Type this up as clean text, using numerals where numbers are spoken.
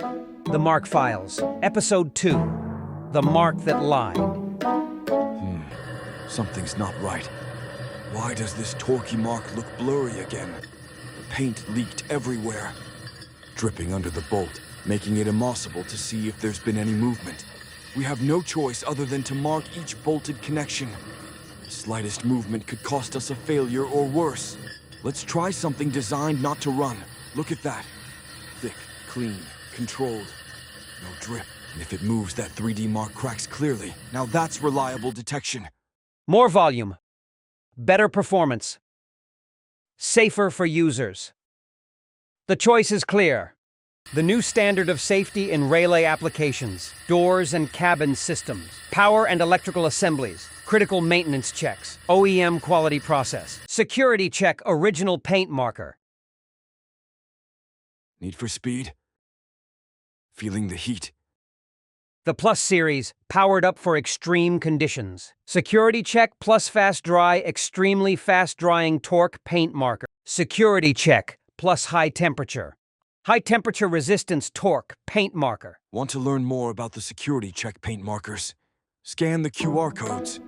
The Mark Files, Episode 2, The Mark That Lied. Something's not right. Why does this torquey mark look blurry again? The paint leaked everywhere, dripping under the bolt, making it impossible to see if there's been any movement. We have no choice other than to mark each bolted connection. The slightest movement could cost us a failure or worse. Let's try something designed not to run. Look at that. Thick, clean, controlled. No drip. And if it moves, that 3D mark cracks clearly. Now that's reliable detection. More volume. Better performance. Safer for users. The choice is clear. The new standard of safety in relay applications, doors and cabin systems, power and electrical assemblies, critical maintenance checks, OEM quality process, security check original paint marker. Need for speed? Feeling the heat. The Plus series, powered up for extreme conditions. Security check plus fast dry, extremely fast drying torque paint marker. Security check plus high temperature. High temperature resistance torque paint marker. Want to learn more about the security check paint markers? Scan the QR codes.